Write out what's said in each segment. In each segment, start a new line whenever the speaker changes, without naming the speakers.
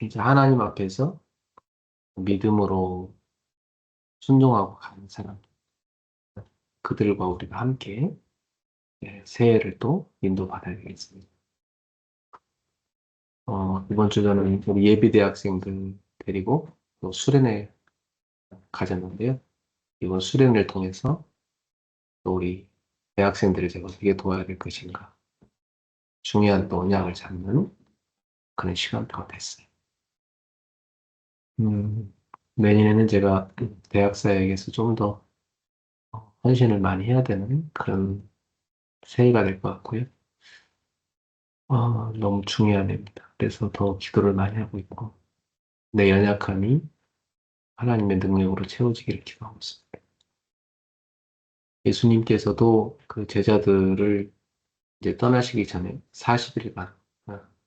이제 하나님 앞에서 믿음으로 순종하고 가는 사람, 그들과 우리가 함께 새해를 또 인도받아야 되겠습니다. 이번 주 저는 우리 예비 대학생들 데리고 또 수련회 가졌는데요. 이번 수련회를 통해서 또 우리 대학생들을 제가 어떻게 도와야 될 것인가 중요한 또 언약을 잡는 그런 시간표가 됐어요. 내년에는 제가 대학사역에서 좀 더 헌신을 많이 해야 되는 그런 새해가 될 것 같고요. 너무 중요한 해입니다. 그래서 더 기도를 많이 하고 있고, 내 연약함이 하나님의 능력으로 채워지기를 기도하고 있습니다. 예수님께서도 그 제자들을 이제 떠나시기 전에 40일간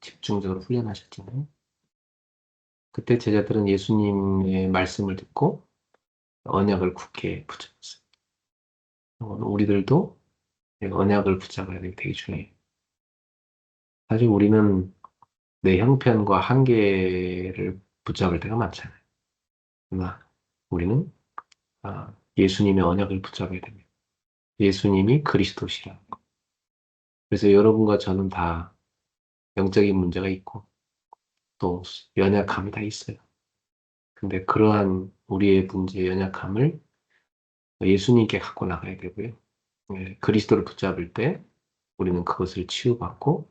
집중적으로 훈련하셨잖아요. 그때 제자들은 예수님의 말씀을 듣고 언약을 굳게 붙잡았어요. 우리들도 언약을 붙잡아야 되게 되게 중요해요. 사실 우리는 내 형편과 한계를 붙잡을 때가 많잖아요. 그러나 우리는 예수님의 언약을 붙잡아야 됩니다. 예수님이 그리스도시라. 그래서 여러분과 저는 다 영적인 문제가 있고 또 연약함이 다 있어요. 근데 그러한 우리의 문제, 연약함을 예수님께 갖고 나가야 되고요. 그리스도를 붙잡을 때 우리는 그것을 치유받고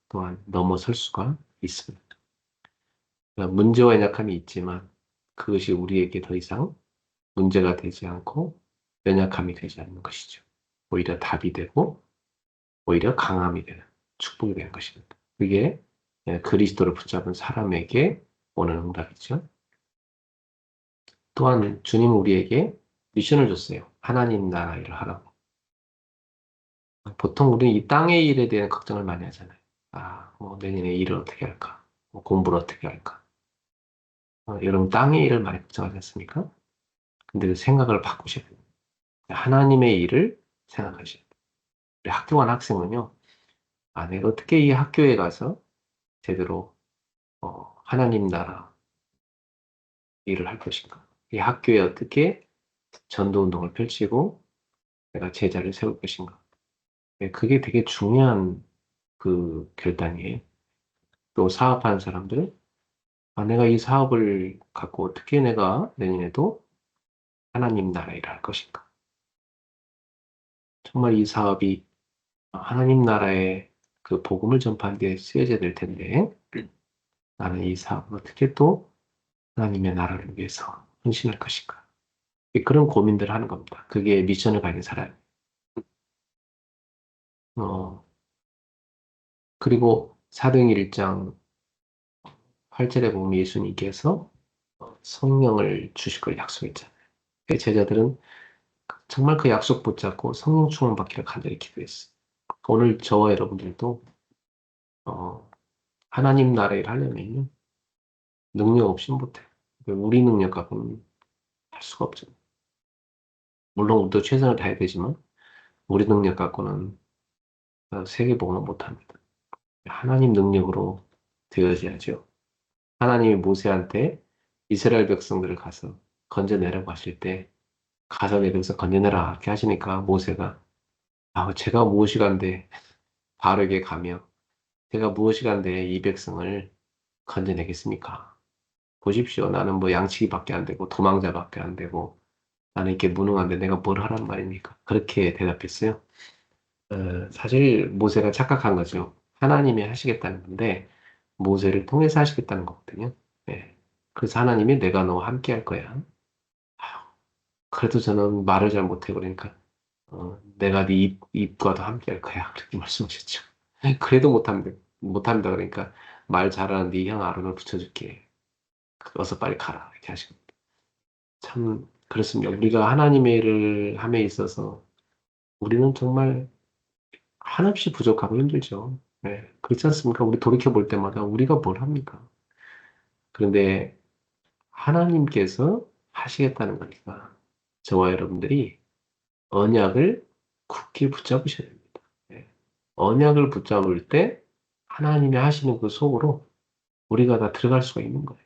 또한 넘어설 수가 있습니다. 그러니까 문제와 연약함이 있지만 그것이 우리에게 더 이상 문제가 되지 않고 연약함이 되지 않는 것이죠. 오히려 답이 되고 오히려 강함이 되는 축복이 되는 것입니다. 그게 그리스도를 붙잡은 사람에게 오는 응답이죠. 또한 주님은 우리에게 미션을 줬어요. 하나님 나라 일을 하라고. 보통 우리는 이 땅의 일에 대한 걱정을 많이 하잖아요. 뭐 내년에 일을 어떻게 할까? 뭐 공부를 어떻게 할까? 여러분 땅의 일을 많이 걱정하지 않습니까? 근데 그 생각을 바꾸셔야 돼요. 하나님의 일을 생각하셔야 돼요. 우리 학교 간 학생은요. 내가 어떻게 이 학교에 가서 제대로 하나님 나라 일을 할 것인가? 이 학교에 어떻게 전도 운동을 펼치고 내가 제자를 세울 것인가? 그게 되게 중요한 그 결단이에요. 또 사업하는 사람들, 내가 이 사업을 갖고 어떻게 내가 내년에도 하나님 나라 일을 할 것인가? 정말 이 사업이 하나님 나라의 그 복음을 전파하는 데 쓰여져야 될 텐데 나는 이 사업을 어떻게 또 하나님의 나라를 위해서 헌신할 것인가? 그런 고민들을 하는 겁니다. 그게 미션을 가진 사람. 어, 그리고 사도행 1장 8절에 보면 예수님께서 성령을 주실 걸 약속했잖아요. 그 제자들은 정말 그 약속 붙잡고 성령 충만 받기를 간절히 기도했어요. 오늘 저와 여러분들도 어, 하나님 나라 일 하려면요. 능력 없이는 못해요. 우리 능력 갖고는 할 수가 없죠. 물론 우리도 최선을 다해야 되지만 우리 능력 갖고는 세계복음은 못합니다. 하나님 능력으로 되어져야죠. 하나님이 모세한테 이스라엘 백성들을 가서 건져내라고 하실 때 가서 내려서 건져내라 이렇게 하시니까 모세가 제가 무엇이간데 바르게 가며 제가 무엇이간데 이 백성을 건져내겠습니까? 보십시오. 나는 뭐 양치기밖에 안 되고 도망자밖에 안 되고 나는 이렇게 무능한데 내가 뭘 하란 말입니까? 그렇게 대답했어요. 사실 모세가 착각한 거죠. 하나님이 하시겠다는 건데 모세를 통해서 하시겠다는 거거든요. 네. 그래서 하나님이 내가 너와 함께 할 거야. 그래도 저는 말을 잘 못해 그러니까 내가 네 입과도 함께 할 거야. 그렇게 말씀하셨죠. 그래도 못합니다. 그러니까 말 잘하는 네 형 아론을 붙여줄게. 어서 빨리 가라. 이렇게 하시고. 참 그렇습니다. 우리가 하나님의 일을 함에 있어서 우리는 정말 한없이 부족하고 힘들죠. 네, 그렇지 않습니까? 우리 돌이켜 볼 때마다 우리가 뭘 합니까? 그런데 하나님께서 하시겠다는 거니까 저와 여러분들이 언약을 굳게 붙잡으셔야 됩니다. 네. 언약을 붙잡을 때 하나님이 하시는 그 속으로 우리가 다 들어갈 수가 있는 거예요.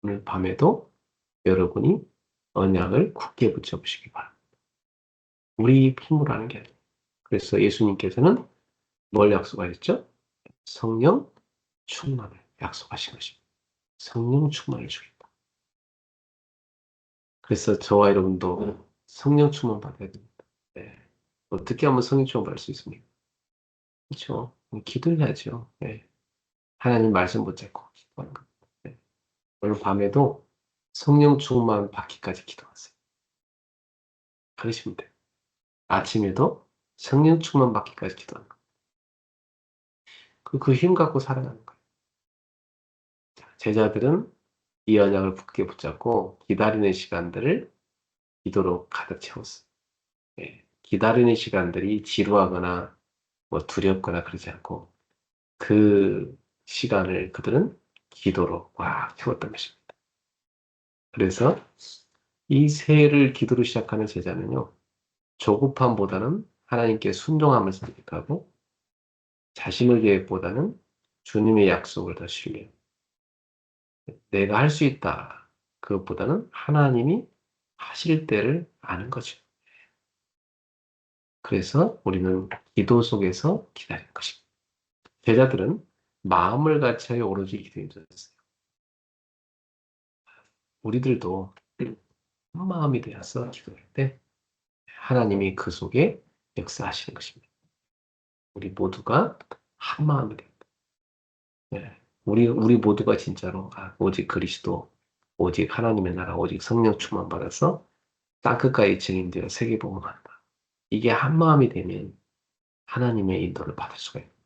오늘 밤에도 여러분이 언약을 굳게 붙잡으시기 바랍니다. 우리 힘으로 하는 게 아니에요. 그래서 예수님께서는 뭘 약속하셨죠? 성령 충만을 약속하신 것입니다. 성령 충만을 주겠다. 그래서 저와 여러분도 성령 충만 받아야 됩니다. 네. 어떻게 하면 성령 충만 받을 수 있습니까? 그렇죠. 기도해야죠. 네. 하나님 말씀 붙잡고 기도하는 것. 네. 오늘 밤에도 성령 충만 받기까지 기도하세요. 그러시면 돼요. 아침에도 성령 충만 받기까지 기도하는 거예요. 그 힘 갖고 살아가는 거예요. 제자들은 이 언약을 굳게 붙잡고 기다리는 시간들을 기도로 가득 채웠어요. 예. 기다리는 시간들이 지루하거나 뭐 두렵거나 그러지 않고 그 시간을 그들은 기도로 꽉 채웠던 것입니다. 그래서 이 새해를 기도로 시작하는 제자는요, 조급함보다는 하나님께 순종함을 선택하고 자신의 계획보다는 주님의 약속을 더 신뢰해요. 내가 할 수 있다. 그것보다는 하나님이 하실 때를 아는 거죠. 그래서 우리는 기도 속에서 기다리는 것입니다. 제자들은 마음을 같이하여 오로지 기도에 들었어요. 우리들도 한 마음이 되어서 기도할 때 하나님이 그 속에 역사하시는 것입니다. 우리 모두가 한 마음이 됩니다. 네. 우리 모두가 진짜로 오직 그리스도, 오직 하나님의 나라, 오직 성령 충만 받아서 땅끝까지 증인되어 세계복음한다. 이게 한 마음이 되면 하나님의 인도를 받을 수가 있습니다.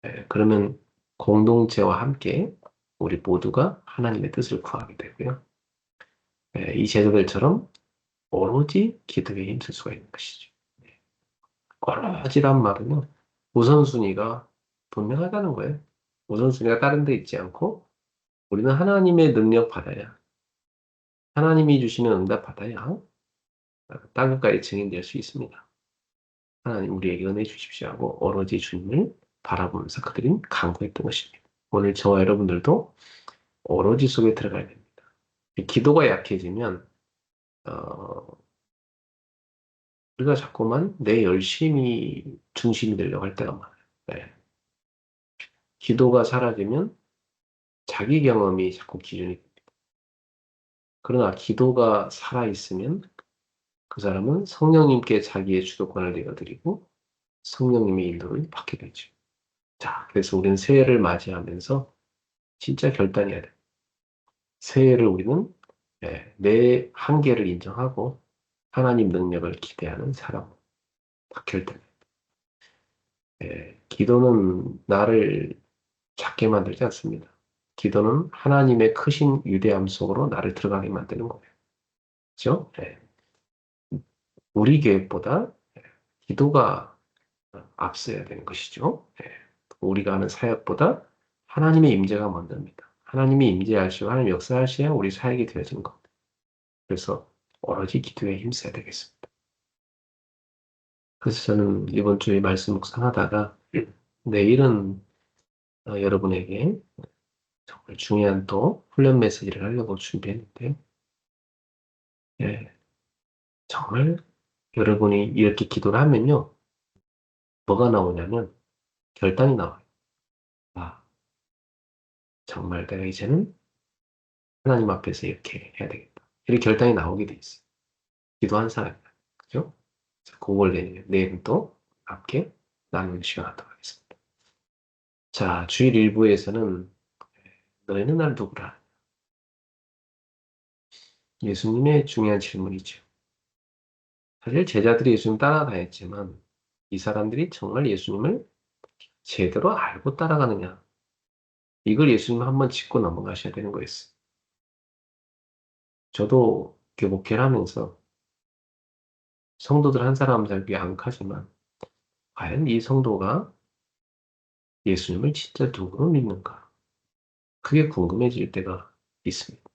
네. 그러면 공동체와 함께 우리 모두가 하나님의 뜻을 구하게 되고요. 네. 이 제자들처럼 오로지 기도에 힘쓸 수가 있는 것이죠. 오로지란 말은요, 우선순위가 분명하다는 거예요. 우선순위가 다른 데 있지 않고 우리는 하나님의 능력 받아야, 하나님이 주시는 응답 받아야 땅끝까지 증인될 수 있습니다. 하나님 우리에게 은혜 주십시오 하고 오로지 주님을 바라보면서 그들은 간구했던 것입니다. 오늘 저와 여러분들도 오로지 속에 들어가야 됩니다. 기도가 약해지면 우리가 자꾸만 내 열심이 중심이 되려고 할 때가 많아요. 네. 기도가 사라지면 자기 경험이 자꾸 기준이 됩니다. 그러나 기도가 살아있으면 그 사람은 성령님께 자기의 주도권을 내어드리고 성령님의 인도를 받게 되죠. 자, 그래서 우리는 새해를 맞이하면서 진짜 결단해야 돼. 새해를 우리는 내 한계를 인정하고 하나님 능력을 기대하는 사람으로 딱 결단해. 기도는 나를 작게 만들지 않습니다. 기도는 하나님의 크신 위대함 속으로 나를 들어가게 만드는 거예요. 그렇죠? 우리 계획보다 기도가 앞서야 되는 것이죠. 우리가 하는 사역보다 하나님의 임재가 먼저입니다. 하나님이 임재하시고 하나님 역사하셔야 우리 사역이 되어지는 겁니다. 그래서 오로지 기도에 힘써야 되겠습니다. 그래서 저는 이번 주에 말씀 묵상하다가 내일은 여러분에게 정말 중요한 또 훈련 메시지를 하려고 준비했는데요. 예, 정말 여러분이 이렇게 기도를 하면요. 뭐가 나오냐면 결단이 나와요. 아, 정말 내가 이제는 하나님 앞에서 이렇게 해야 되겠다. 이렇게 결단이 나오게 돼 있어요. 기도한 사람이다. 그죠? 그걸 내일은 또 함께 나누는 시간 하도록 하겠습니다. 자, 주일 일부에서는 너희는 날 누구라? 예수님의 중요한 질문이죠. 사실 제자들이 예수님 따라다녔지만 이 사람들이 정말 예수님을 제대로 알고 따라가느냐? 이걸 예수님 한번 짚고 넘어가셔야 되는 거였어요. 저도 목회를 하면서 성도들 한 사람 살기 양하지만 과연 이 성도가 예수님을 진짜 누구로 믿는가? 그게 궁금해질 때가 있습니다.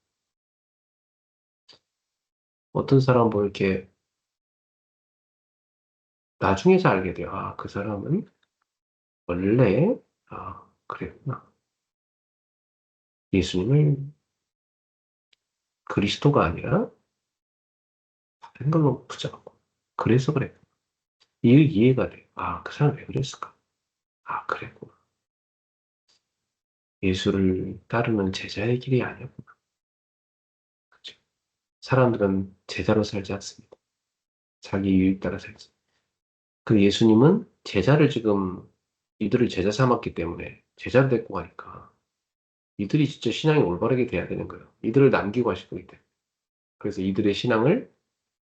어떤 사람 뭐 이렇게 나중에서 알게 돼요. 아, 그 사람은 원래, 그랬구나. 예수님을 그리스도가 아니라 다른 걸로 붙잡고. 그래서 그래. 이해가 돼. 그 사람 왜 그랬을까? 그랬구나. 예수를 따르는 제자의 길이 아니었구나. 그죠? 사람들은 제자로 살지 않습니다. 자기 이익 따라 살지. 그 예수님은 제자를 지금 이들을 제자 삼았기 때문에 제자를 데리고 가니까 이들이 진짜 신앙이 올바르게 돼야 되는 거예요. 이들을 남기고 하실 거기 때문에. 그래서 이들의 신앙을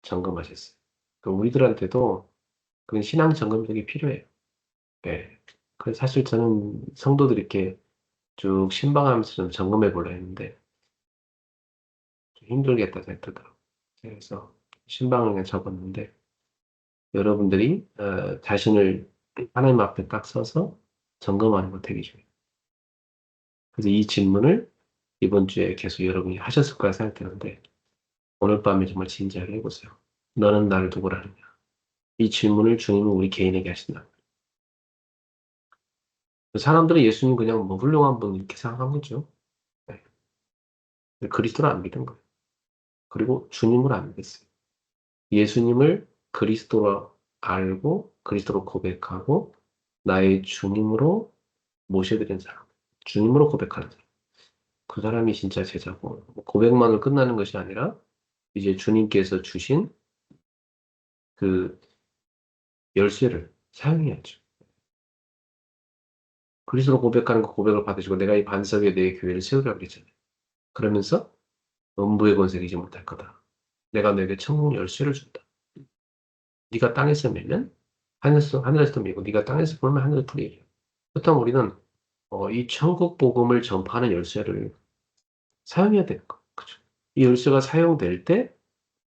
점검하셨어요. 그 우리들한테도 그런 신앙 점검력이 필요해요. 네. 그래서 사실 저는 성도들 이렇게 쭉 신방하면서 좀 점검해 보려 했는데 좀 힘들겠다 생각더라고요. 그래서 신방을 그냥 적었는데 여러분들이 자신을 하나님 앞에 딱 서서 점검하는 거 되게 중요해요. 그래서 이 질문을 이번 주에 계속 여러분이 하셨을 거라 생각되는데 오늘 밤에 정말 진지하게 해보세요. 너는 나를 누구라느냐? 이 질문을 주님은 우리 개인에게 하신다. 사람들은 예수님 그냥 뭐 훌륭한 분 이렇게 생각한 거죠. 네. 근데 그리스도를 안 믿은 거예요. 그리고 주님을 안 믿었어요. 예수님을 그리스도로 알고 그리스도로 고백하고 나의 주님으로 모셔드린 사람. 주님으로 고백하는 사람. 그 사람이 진짜 제자고 뭐 고백만으로 끝나는 것이 아니라 이제 주님께서 주신 그 열쇠를 사용해야죠. 그리스도로 고백하는 그 고백을 받으시고 내가 이 반석 위에 내 교회를 세우라 그랬잖아요. 그러면서 음부의 권세를 이지 못할 거다. 내가 너에게 천국 열쇠를 준다. 네가 땅에서 매면 하늘에서도 매고 네가 땅에서 불면 하늘에서 불이에요. 그렇다면 우리는 이 천국 복음을 전파하는 열쇠를 사용해야 되는 거. 그죠? 이 열쇠가 사용될 때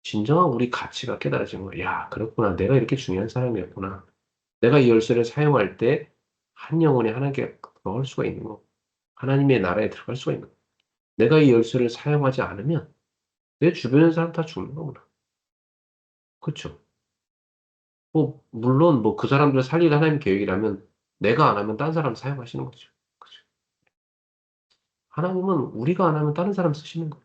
진정한 우리 가치가 깨달아지는 거야. 야, 그렇구나. 내가 이렇게 중요한 사람이었구나. 내가 이 열쇠를 사용할 때 한 영혼이 하나님께 들어갈 수가 있는 거. 하나님의 나라에 들어갈 수가 있는 거. 내가 이 열쇠를 사용하지 않으면 내 주변의 사람 다 죽는 거구나. 그렇죠? 물론 그 사람들을 살릴 하나님 계획이라면 내가 안 하면 딴 사람 사용하시는 거죠. 그죠? 하나님은 우리가 안 하면 다른 사람 쓰시는 거예요.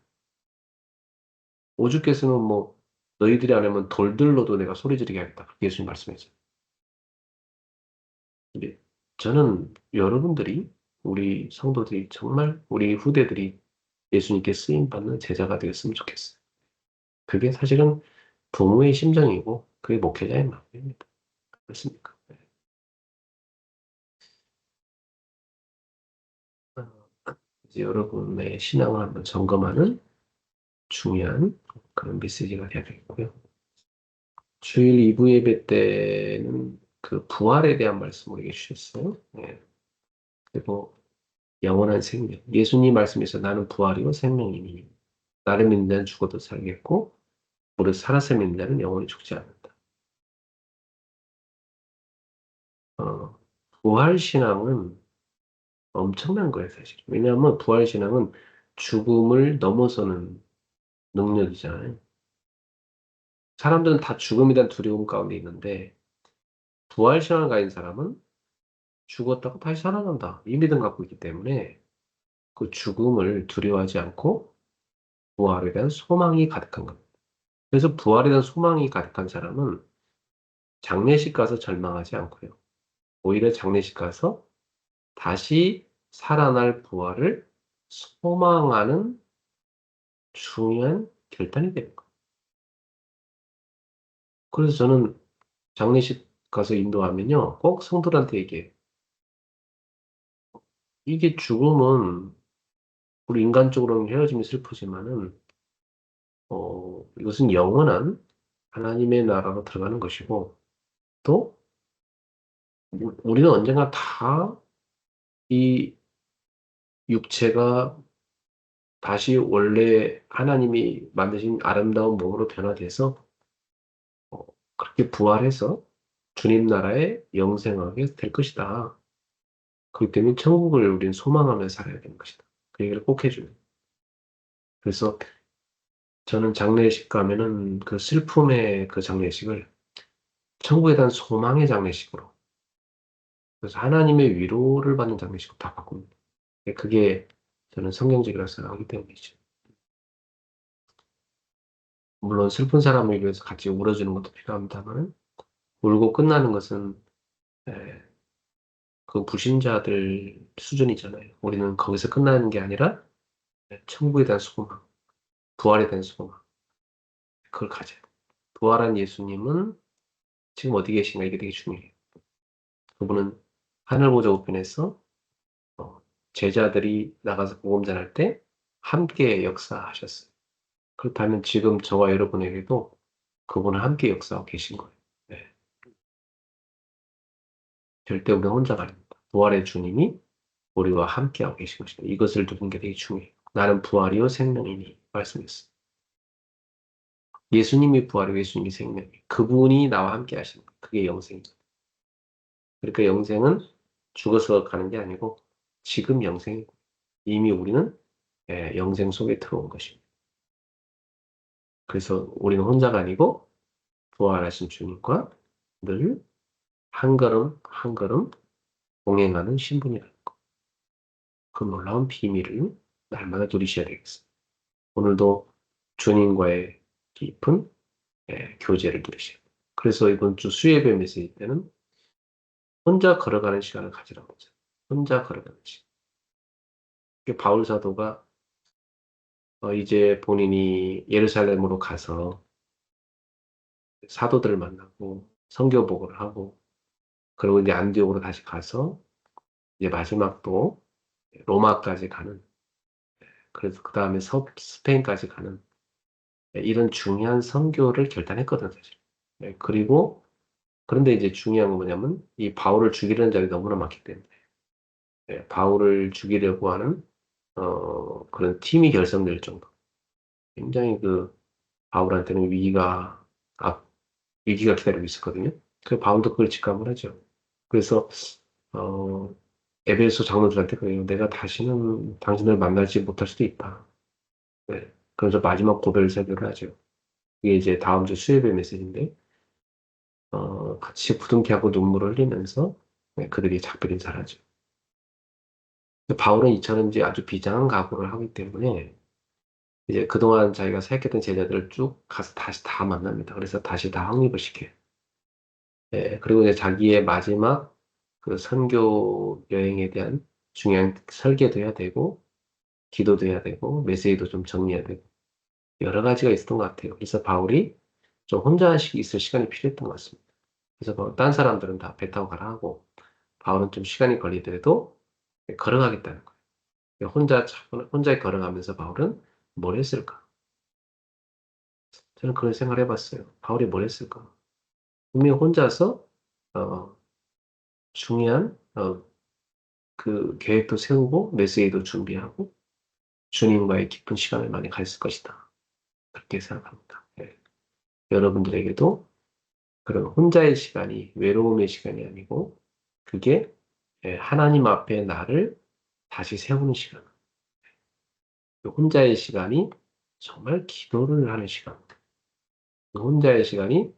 오죽했으면 너희들이 안 하면 돌들로도 내가 소리 지르게 하겠다. 그렇게 예수님 말씀했어요. 근데 저는 여러분들이 우리 성도들이 정말 우리 후대들이 예수님께 쓰임 받는 제자가 되었으면 좋겠어요. 그게 사실은 부모의 심정이고 그게 목회자의 마음입니다. 그렇습니까? 네. 어, 이제 여러분의 신앙을 한번 점검하는 중요한 그런 메시지가 되어야겠고요. 주일 2부 예배 때는 그 부활에 대한 말씀을 우리에게 주셨어요. 네. 그리고 영원한 생명. 예수님 말씀에서 나는 부활이고 생명이니 나를 믿는 자는 죽어도 살겠고 무릇 살아서 믿는 자는 영원히 죽지 않는다. 어, 부활 신앙은 엄청난 거예요, 사실. 왜냐하면 부활 신앙은 죽음을 넘어서는 능력이잖아요. 사람들은 다 죽음에 대한 두려움 가운데 있는데 부활 신앙을 가진 사람은 죽었다가 다시 살아난다. 이 믿음 갖고 있기 때문에 그 죽음을 두려워하지 않고 부활에 대한 소망이 가득한 겁니다. 그래서 부활에 대한 소망이 가득한 사람은 장례식 가서 절망하지 않고요. 오히려 장례식 가서 다시 살아날 부활을 소망하는 중요한 결단이 되는 거예요. 그래서 저는 장례식 가서 인도하면요. 꼭 성도들한테 얘기해요. 이게 죽음은 우리 인간적으로는 헤어짐이 슬프지만은 이것은 영원한 하나님의 나라로 들어가는 것이고 또 우리는 언젠가 다 이 육체가 다시 원래 하나님이 만드신 아름다운 몸으로 변화돼서 어, 그렇게 부활해서 주님 나라에 영생하게 될 것이다. 그렇기 때문에 천국을 우리는 소망하면서 살아야 되는 것이다. 그 얘기를 꼭 해줘요. 그래서 저는 장례식 가면은 그 슬픔의 그 장례식을 천국에 대한 소망의 장례식으로 그래서 하나님의 위로를 받는 장례식으로 다 바꿉니다. 그게 저는 성경적이라고 생각하기 때문이죠. 물론 슬픈 사람을 위해서 같이 울어주는 것도 필요합니다만, 울고 끝나는 것은 에, 그 불신자들 수준이잖아요. 우리는 거기서 끝나는 게 아니라 천국에 대한 소망, 부활에 대한 소망, 그걸 가져요. 부활한 예수님은 지금 어디 계신가 이게 되게 중요해요. 그분은 하늘 보좌 우편에서 어, 제자들이 나가서 복음 전할 때 함께 역사하셨어요. 그렇다면 지금 저와 여러분에게도 그분은 함께 역사하고 계신 거예요. 네. 절대 우리는 혼자가 아닙니다. 부활의 주님이 우리와 함께하고 계신 것입니다. 이것을 두는 게 되게 중요해요. 나는 부활이요 생명이니 말씀했어요. 예수님이 부활이고 예수님이 생명이에요. 그분이 나와 함께 하시는 거예요. 그게 영생입니다. 그러니까 영생은 죽어서 가는 게 아니고 지금 영생이고 이미 우리는 영생 속에 들어온 것입니다. 그래서 우리는 혼자가 아니고 부활하신 주님과 늘 한 걸음 한 걸음 동행하는 신분이라는 것. 그 놀라운 비밀을 날마다 누리셔야 되겠습니다. 오늘도 주님과의 깊은 교제를 누리셔야 돼요. 그래서 이번 주 수예배 메시지 때는 혼자 걸어가는 시간을 가지라고 하죠. 혼자 걸어가는 시간. 바울 사도가 이제 본인이 예루살렘으로 가서 사도들을 만나고 선교 보고를 하고 그리고 이제 안디옥으로 다시 가서 이제 마지막 또 로마까지 가는 그래서 그 다음에 스페인까지 가는 이런 중요한 선교를 결단했거든 사실. 그리고 그런데 이제 중요한 건 뭐냐면 이 바울을 죽이려는 자들이 너무나 많기 때문에 바울을 죽이려고 하는 그런 팀이 결성될 정도. 굉장히 그 바울한테는 위기가 기다리고 있었거든요. 그 바울도 그걸 직감을 하죠. 그래서 어, 에베소 장로들한테 그래요. 내가 다시는 당신을 만나지 못할 수도 있다. 네. 그래서 마지막 고별 설교를 하죠. 이게 이제 다음 주 수요일 메시지인데 같이 부둥켜하고 눈물을 흘리면서 그들이 작별 인사를 하죠. 바울은 이처럼 이제 아주 비장한 각오를 하기 때문에 이제 그동안 자기가 사역했던 제자들을 쭉 가서 다시 다 만납니다. 그래서 다시 다 확립을 시켜요. 그리고 이제 자기의 마지막 그 선교 여행에 대한 중요한 설계도 해야 되고, 기도도 해야 되고, 메시지도 좀 정리해야 되고, 여러 가지가 있었던 것 같아요. 그래서 바울이 좀 혼자 있을 시간이 필요했던 것 같습니다. 그래서 딴 사람들은 다 배 타고 가라 하고, 바울은 좀 시간이 걸리더라도 걸어가겠다는 거예요. 혼자 걸어가면서 바울은 뭘 했을까? 저는 그런 생각을 해봤어요. 바울이 뭘 했을까? 분명히 혼자서 어, 중요한 그 계획도 세우고 메시지도 준비하고 주님과의 깊은 시간을 많이 가졌을 것이다. 그렇게 생각합니다. 여러분들에게도 그런 혼자의 시간이 외로움의 시간이 아니고 그게 하나님 앞에 나를 다시 세우는 시간. 그 혼자의 시간이 정말 기도를 하는 시간. 그 혼자의 시간이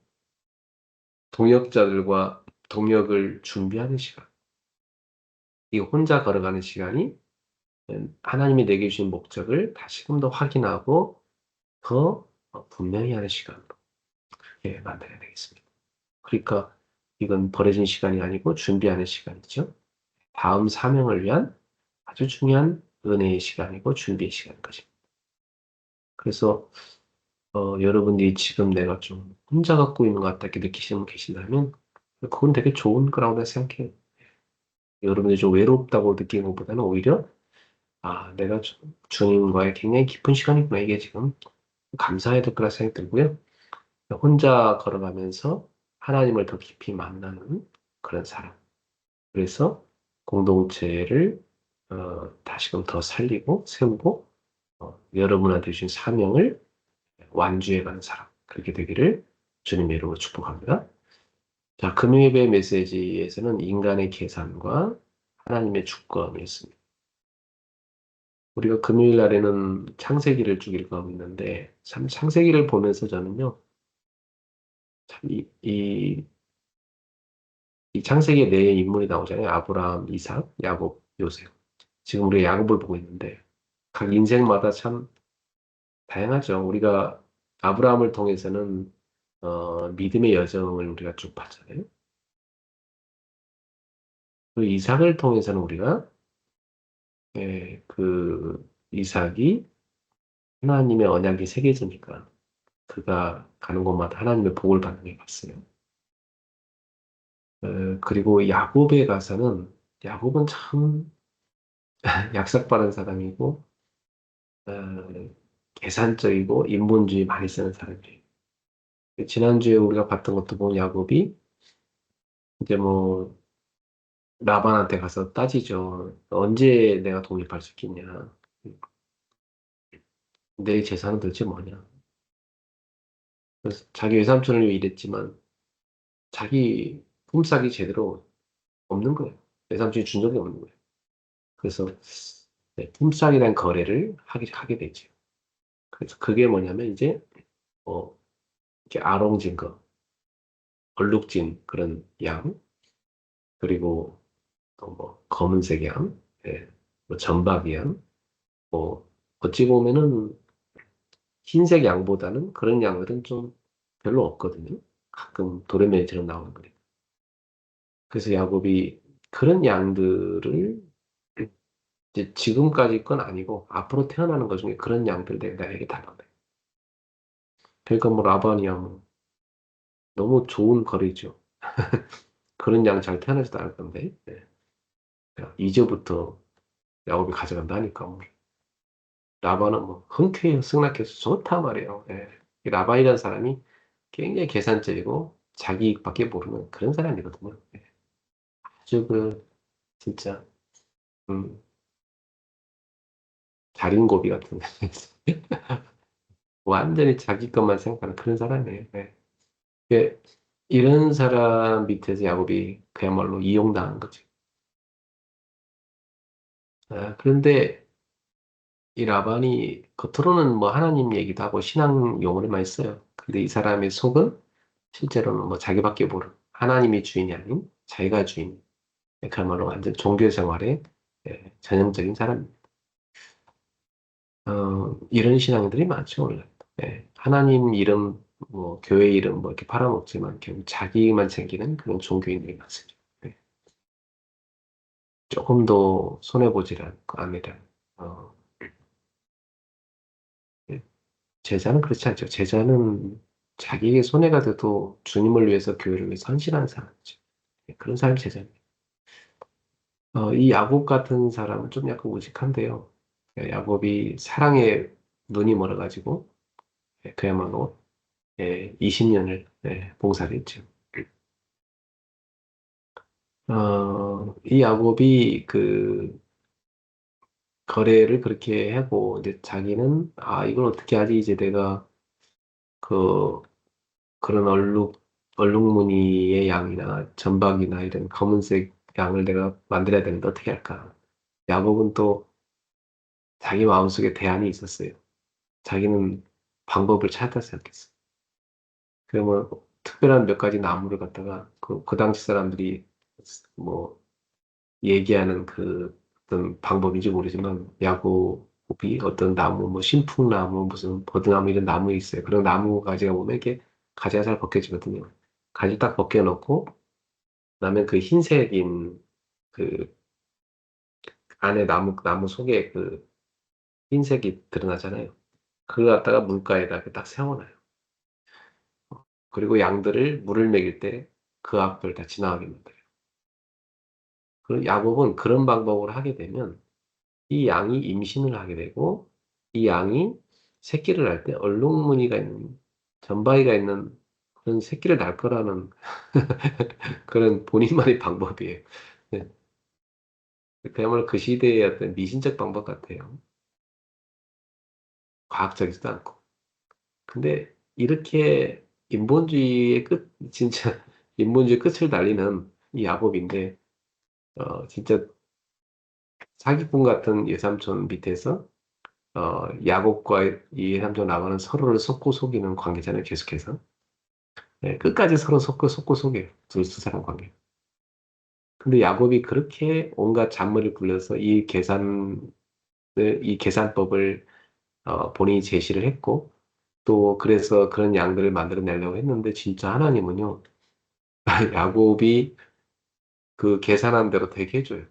동역자들과 동역을 준비하는 시간. 이 혼자 걸어가는 시간이 하나님이 내게 주신 목적을 다시금 더 확인하고 더 분명히 하는 시간으로 만들어야 되겠습니다. 그러니까 이건 버려진 시간이 아니고 준비하는 시간이죠. 다음 사명을 위한 아주 중요한 은혜의 시간이고 준비의 시간인 것입니다. 그래서 여러분들이 지금 내가 좀 혼자 갖고 있는 것 같다 이렇게 느끼시는 분 계신다면 그건 되게 좋은 거라고 생각해요. 여러분들이 좀 외롭다고 느끼는 것보다는 오히려 내가 주님과의 굉장히 깊은 시간이구나 이게 지금 감사해야 될 거라 생각이 들고요. 혼자 걸어가면서 하나님을 더 깊이 만나는 그런 사람. 그래서 공동체를 다시금 더 살리고 세우고 여러분한테 주신 사명을 완주해가는 사람. 그렇게 되기를 주님의 이름으로 축복합니다. 자, 금요예배 메시지에서는 인간의 계산과 하나님의 주권이었습니다. 우리가 금요일 날에는 창세기를 쭉 읽어가고 있는데 참 창세기를 보면서 저는요 참 이 창세기에 네 인물이 나오잖아요. 아브라함, 이삭, 야곱, 요셉. 지금 우리가 야곱을 보고 있는데 각 인생마다 참 다양하죠. 우리가 아브라함을 통해서는 믿음의 여정을 우리가 쭉 봤잖아요. 그 이삭을 통해서는 우리가 그 이삭이 하나님의 언약이 새겨지니까 그가 가는 곳마다 하나님의 복을 받는 게 봤어요. 그리고 야곱에 가서는 야곱은 참 약삭빠른 사람이고 어, 계산적이고 인본주의 많이 쓰는 사람이에요. 지난주에 우리가 봤던 것도 보면 야곱이 이제 뭐 라반한테 가서 따지죠. 언제 내가 독립할 수 있겠냐. 내 재산은 도대체 뭐냐. 그래서 자기 외삼촌을 위해 일했지만 자기 품삯이 제대로 없는 거예요. 외삼촌이 준 적이 없는 거예요. 그래서 네, 품삯이란 거래를 하게 되죠. 그래서 그게 뭐냐면 이제 뭐 이렇게 아롱진 거, 얼룩진 그런 양, 그리고 또 뭐 검은색 양, 예, 뭐 점박 양, 뭐 어찌 보면은 흰색 양보다는 그런 양들은 좀 별로 없거든요. 가끔 도래매처럼 나오는 거예요. 그래서 야곱이 그런 양들을 이제 지금까지 건 아니고 앞으로 태어나는 것 중에 그런 양들 내가 나에게 달라고. 그러니까 뭐 라반이야 뭐 너무 좋은 거리죠. 그런 양 잘 태어나지도 않을 건데 네. 이제부터 야곱이 가져간다 하니까 뭐 라반은 뭐 흔쾌히 승낙해서 좋다 말이에요. 예. 이 라반이라는 사람이 굉장히 계산적이고 자기 이익밖에 모르는 그런 사람이거든요. 예. 아주 그 진짜 음, 자린고비 같은 완전히 자기 것만 생각하는 그런 사람이에요. 예. 예, 이런 사람 밑에서 야곱이 그야말로 이용당한 거죠. 그런데 이 라반이 겉으로는 뭐 하나님 얘기도 하고 신앙 용어를 많이 써요. 근데 이 사람의 속은 실제로는 뭐 자기밖에 모르는 하나님이 주인이 아닌 자기가 주인. 그야말로 완전 종교 생활에 전형적인 사람입니다. 이런 신앙들이 많죠, 원래. 하나님 이름, 뭐 교회 이름 뭐 이렇게 팔아먹지만 결국 자기만 챙기는 그런 종교인들이 많습니다. 네. 조금 더 손해보지 않으라. 어, 예. 제자는 그렇지 않죠. 제자는 자기에게 손해가 돼도 주님을 위해서 교회를 위해서 헌신하는 사람이죠. 그런 사람이 제자입니다. 이 야곱 같은 사람은 좀 약간 우직한데요. 야곱이 사랑에 눈이 멀어가지고 그야말로 20년을 봉사를 했죠. 이 야곱이 그 거래를 그렇게 하고 이제 자기는 이걸 어떻게 하지? 이제 내가 그 그런 얼룩무늬의 양이나 점박이나 이런 검은색 양을 내가 만들어야 되는데 어떻게 할까? 야곱은 또 자기 마음속에 대안이 있었어요. 자기는 방법을 찾았다 생각했어요. 그러면 특별한 몇 가지 나무를 갖다가 그 당시 사람들이 뭐 얘기하는 그 어떤 방법인지 모르지만 야곱이 어떤 나무 뭐 신풍나무 무슨 버드나무 이런 나무 있어요. 그런 나무 가지가 보면 이렇게 가지가 잘 벗겨지거든요. 가지 딱 벗겨놓고 그다음에 그 흰색인 그 안에 나무 속에 그 흰색이 드러나잖아요. 그거 갖다가 물가에다 이렇게 딱 세워놔요. 그리고 양들을 물을 먹일 때 그 앞을 다 지나가게 만들어요. 그 야곱은 그런 방법으로 하게 되면 이 양이 임신을 하게 되고 이 양이 새끼를 낳을 때 얼룩무늬가 있는 점바위가 있는 그런 새끼를 낳을 거라는 그런 본인만의 방법이에요. 네. 그야말로 그 시대의 어떤 미신적 방법 같아요. 과학적이지도 않고. 근데 이렇게 인본주의의 끝, 진짜 인본주의 끝을 달리는 이 야곱인데, 진짜 사기꾼 같은 예삼촌 밑에서 야곱과 이 삼촌 라반은 서로를 속고 속이는 관계잖아요, 계속해서. 네, 끝까지 서로 속고 속여요. 두 사람 관계. 근데 야곱이 그렇게 온갖 잔머리를 굴려서 이 계산법을 본인이 제시를 했고, 또 그래서 그런 양들을 만들어내려고 했는데, 진짜 하나님은요, 야곱이 그 계산한 대로 되게 해줘요.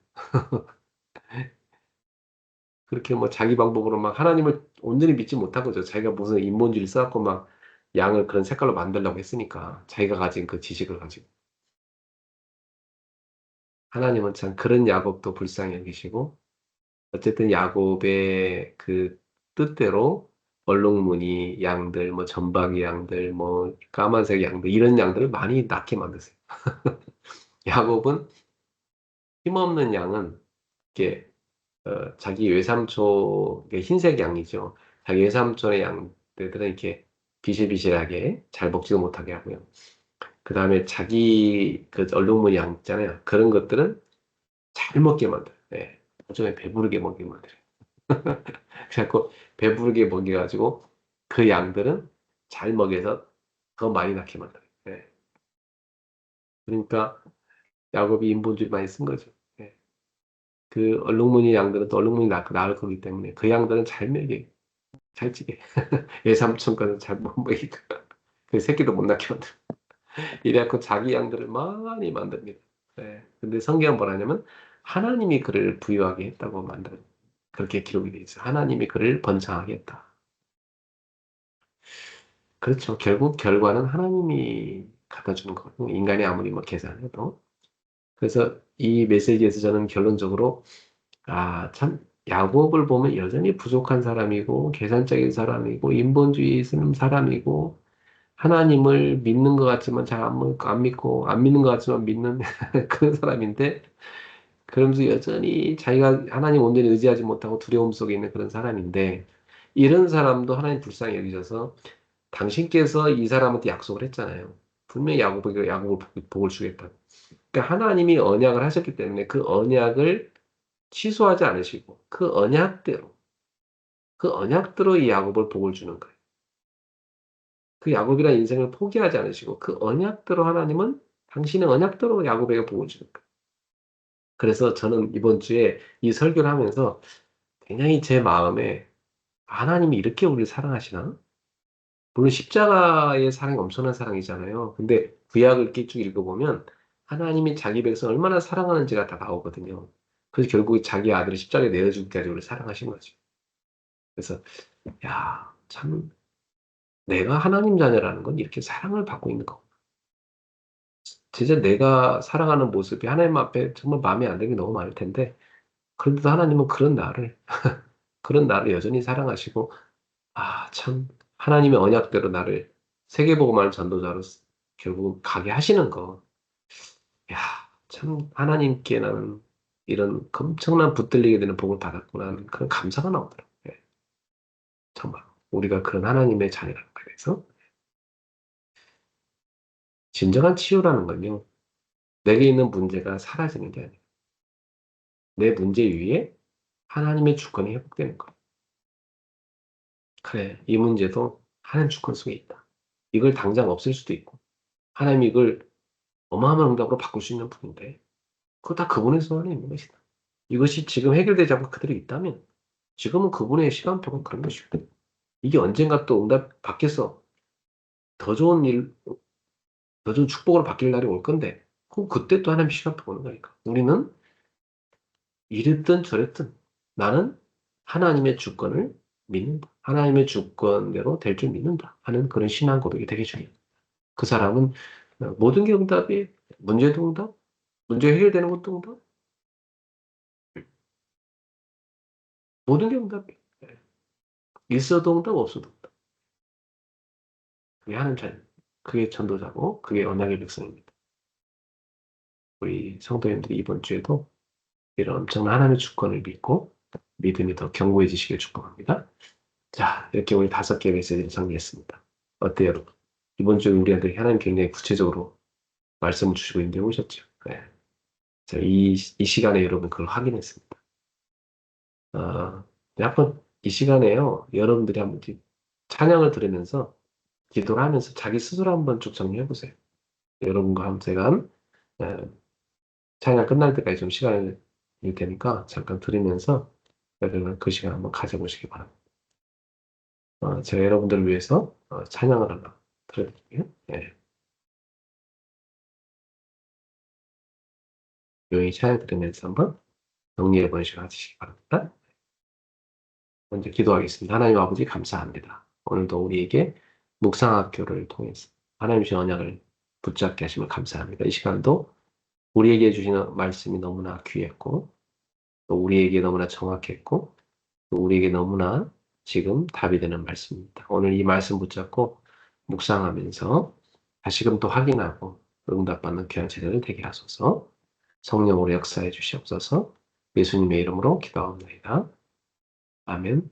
그렇게 뭐 자기 방법으로 막 하나님을 온전히 믿지 못한 거죠. 자기가 무슨 인본주의를 써갖고 막 양을 그런 색깔로 만들려고 했으니까. 자기가 가진 그 지식을 가지고. 하나님은 참 그런 야곱도 불쌍히 여기시고, 어쨌든 야곱의 그 뜻대로 얼룩무늬 양들, 뭐 점박이 양들, 뭐 까만색 양들, 이런 양들을 많이 낳게 만드세요. 야곱은 힘없는 양은 이게 자기 외삼촌, 이게 흰색 양이죠. 자기 외삼촌의 양들은 이렇게 비실비실하게 잘 먹지도 못하게 하고요. 그 다음에 자기 그 얼룩무늬 양 있잖아요. 그런 것들은 잘 먹게 만들어요. 예. 나중에 배부르게 먹게 만들어요. 그래갖고 배부르게 먹여가지고 그 양들은 잘 먹여서 더 많이 낳게 만들어요. 예. 그러니까 야곱이 인본주의 많이 쓴 거죠. 예. 그 얼룩무늬 양들은 또 얼룩무늬 낳을 거기 때문에 그 양들은 잘 먹여요. 잘 찌게. 외삼촌 거는 잘 못 먹이고 그 새끼도 못 낳게 만들어. 이래갖고 자기 양들을 많이 만듭니다. 예. 근데 성경은 뭐라냐면 하나님이 그를 부유하게 했다고 그렇게 기록이 되어 있어요. 하나님이 그를 번성하게 했다. 그렇죠. 결국 결과는 하나님이 갖다 주는 거고, 인간이 아무리 뭐 계산해도. 그래서 이 메시지에서 저는 결론적으로, 참, 야곱을 보면 여전히 부족한 사람이고, 계산적인 사람이고, 인본주의 쓰는 사람이고, 하나님을 믿는 것 같지만 잘 안 믿고, 안 믿는 것 같지만 믿는 그런 사람인데, 그러면서 여전히 자기가 하나님 온전히 의지하지 못하고 두려움 속에 있는 그런 사람인데, 이런 사람도 하나님 불쌍히 여기셔서 당신께서 이 사람한테 약속을 했잖아요. 분명히 야곱을 복을 주겠다. 그러니까 하나님이 언약을 하셨기 때문에 그 언약을 취소하지 않으시고 그 언약대로 이 야곱을 복을 주는 거예요. 그 야곱이라는 인생을 포기하지 않으시고 그 언약대로 하나님은 당신의 언약대로 야곱에게 복을 주는 거예요. 그래서 저는 이번 주에 이 설교를 하면서 굉장히 제 마음에 하나님이 이렇게 우리를 사랑하시나? 물론 십자가의 사랑이 엄청난 사랑이잖아요. 근데 구약을 이렇게 쭉 읽어보면 하나님이 자기 백성 얼마나 사랑하는지가 다 나오거든요. 그래서 결국 자기 아들을 십자가에 내어주기까지 우리를 사랑하신 거죠. 그래서 야, 참 내가 하나님 자녀라는 건 이렇게 사랑을 받고 있는 거. 진짜 내가 살아가는 모습이 하나님 앞에 정말 마음에 안 드는 게 너무 많을 텐데 그런데도 하나님은 그런 나를 여전히 사랑하시고 참 하나님의 언약대로 나를 세계복음하는 전도자로 결국 가게 하시는 거. 야, 참 하나님께 나는 이런 엄청난 붙들리게 되는 복을 받았구나 하는 그런 감사가 나오더라고요. 예, 정말 우리가 그런 하나님의 자녀라는 거에 대해서 진정한 치유라는 건요. 내게 있는 문제가 사라지는 게 아니에요. 내 문제 위에 하나님의 주권이 회복되는 거예요. 그래, 이 문제도 하나님 주권 속에 있다. 이걸 당장 없앨 수도 있고 하나님이 이걸 어마어마한 응답으로 바꿀 수 있는 분인데 그거 다 그분의 손 안에 있는 것이다. 이것이 지금 해결되지 않고 그대로 있다면 지금은 그분의 시간표가 그런 것이고 이게 언젠가 또 응답 밖에서 더 좋은 일, 더 좋은 축복으로 바뀔 날이 올 건데 그럼 그때 또 하나님 시간표 보는 거니까 우리는 이랬든 저랬든 나는 하나님의 주권을 믿는다. 하나님의 주권대로 될 줄 믿는다 하는 그런 신앙 고백이 되게 중요해요. 그 사람은 모든 게 응답이 문제도 응답, 문제 해결되는 것도 응답, 모든 게 응답이에요. 있어도 응답, 없어도 응답. 그게 하는 자녀. 그게 전도자고, 그게 언약의 백성입니다. 우리 성도님들이 이번 주에도 이런 엄청난 하나님의 주권을 믿고 믿음이 더 견고해지시길 축복합니다. 자, 이렇게 우리 5개의 메시지를 정리했습니다. 어때요, 여러분? 이번 주에 우리한테 하나님 굉장히 구체적으로 말씀을 주시고 있는데 오셨죠? 네. 자, 이 시간에 여러분 그걸 확인했습니다. 어, 한번 이 시간에요, 여러분들이 한번 찬양을 들으면서 기도를 하면서 자기 스스로 한번 쭉 정리해 보세요. 여러분과 함께 제가 찬양 끝날 때까지 좀 시간이 일 테니까 잠깐 들으면서 여러분 그 시간 한번 가져보시기 바랍니다. 제가 여러분들을 위해서 찬양을 하나 들어드릴게요. 예, 조용히 찬양 들으면서 한번 정리해 보는 시간 가지시기 바랍니다. 먼저 기도하겠습니다. 하나님 아버지 감사합니다. 오늘도 우리에게 묵상학교를 통해서 하나님 주신 언약을 붙잡게 하시면 감사합니다. 이 시간도 우리에게 주시는 말씀이 너무나 귀했고 또 우리에게 너무나 정확했고 또 우리에게 너무나 지금 답이 되는 말씀입니다. 오늘 이 말씀 붙잡고 묵상하면서 다시금 또 확인하고 응답받는 귀한 제자들 되게 하소서. 성령으로 역사해 주시옵소서. 예수님의 이름으로 기도합니다. 아멘.